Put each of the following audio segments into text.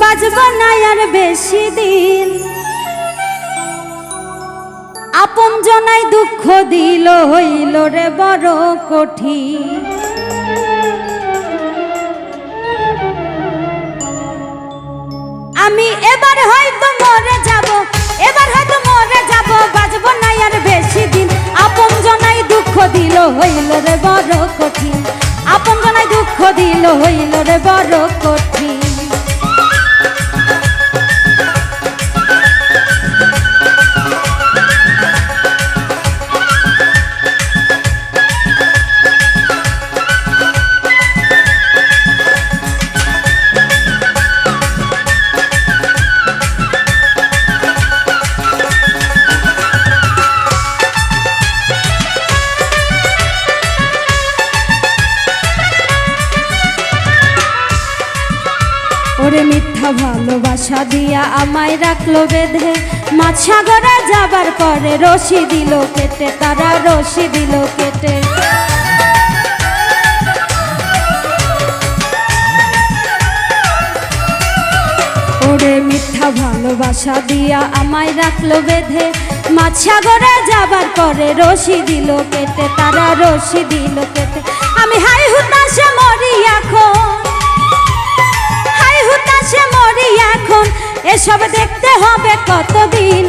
বাজব না আর বেশি দিন, আপন জনাই দুঃখ দিল হইল রে বড় কঠিন। আমি এবার হয়তো মরে যাব, এবার হয়তো মরে যাব, বাজব না আর বেশি দিন, আপন জনাই দুঃখ দিল হইল রে বড় কঠিন, আপন জনাই দুঃখ দিল হইল রে বড় কঠিন। ওরে মিথ্যা ভালোবাসা দিয়া আমায় রাখলো বেঁধে, মাছ সাগরে যাবার পরে রশি দিল কেটে, তারা রশি দিল কেটে। ওরে মিথ্যা ভালোবাসা দিয়া আমায় রাখলো বেঁধে, মাছ সাগরে যাবার পরে রশি দিল কেটে, তারা রশি দিল কেটে। আমি হাই হুতাশে মরি এখন, সে মরি এখন, এসব দেখতে হবে কতদিন,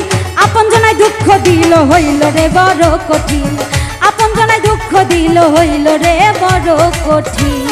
আপন জনাই দুঃখ দিল হইল রে বড় কঠিন, আপন জনাই দুঃখ দিল হইল রে বড় কঠিন।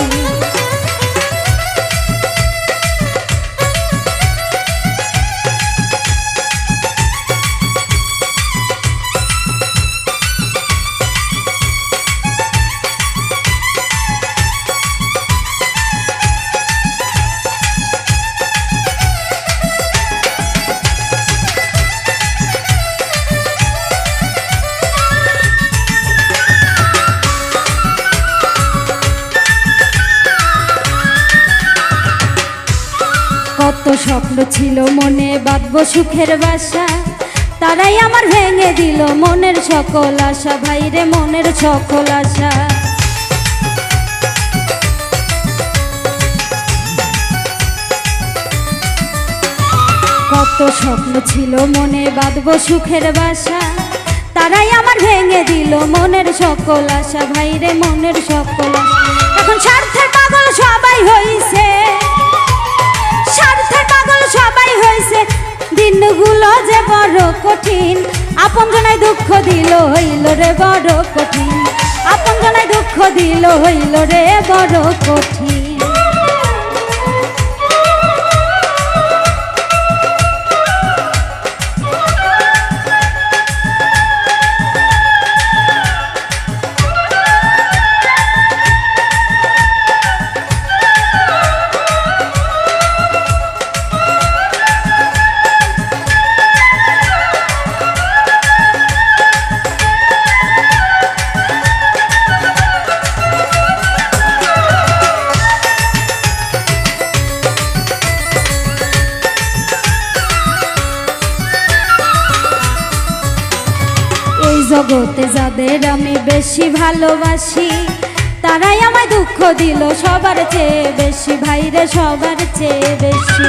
কত স্বপ্ন ছিল মনে বাঁধবো সুখের বাসা, তারাই আমার ভেঙে দিল মনের সকল আশা, ভাইরে মনের সকল আশা। কত স্বপ্ন ছিল মনে বাঁধবো সুখের বাসা, তারাই আমার ভেঙে দিল মনের সকল আশা, ভাইরে মনের সকল আশা। এখন স্বার্থের পাগল সবাই হইছে, স্বার্থের পাগল সবাই হইছে, দিনগুলো যে বড় কঠিন, আপন জনাই দুঃখ দিল হইল রে বড় কঠিন, আপন জনাই দুঃখ দিল হইল রে বড় কঠিন। জগতে যাদের আমি বেশি ভালোবাসি, তারাই আমায় দুঃখ দিল সবার চেয়ে বেশি, ভাইরে সবার চেয়ে বেশি।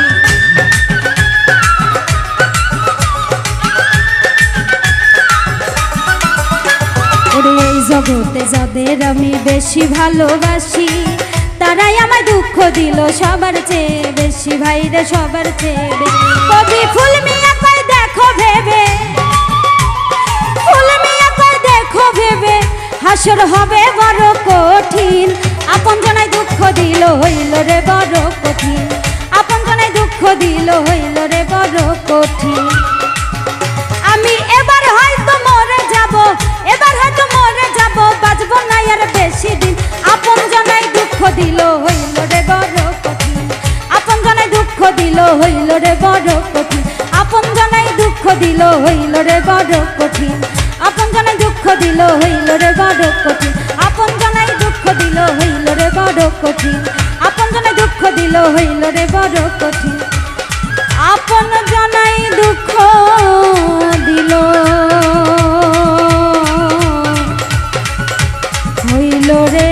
ওরে এই জগতে যাদের আমি বেশি ভালোবাসি, তারাই আমায় দুঃখ দিল সবার চেয়ে বেশি, ভাইরে সবার চেয়ে বেশি। কবি ফুল মিয়া কয় দেখো ভেবে, ভেবে হাসর হবে বড় কঠিন, আপন জনাই দুঃখ দিল হইল রে বড় কঠিন, আপন জনাই দুঃখ দিল হইল রে বড় কঠিন। আমি এবার হয়তো মরে যাব, এবার হয়তো মরে যাব, বাজব না আর বেশি দিন, আপন জনাই দুঃখ দিল হইল রে বড় কঠিন, আপন জনাই দুঃখ দিল হইল রে বড় কঠিন, আপন জনাই দুঃখ দিল হইল রে বড় কঠিন, আপন জনাই দুঃখ দিল হইল রে বড় কঠিন, আপন জনাই দুঃখ দিল হইল রে বড় কঠিন, আপন জনাই দুঃখ দিল হইল রে বড় কঠিন, আপন জনাই দুঃখ দিল হইল রে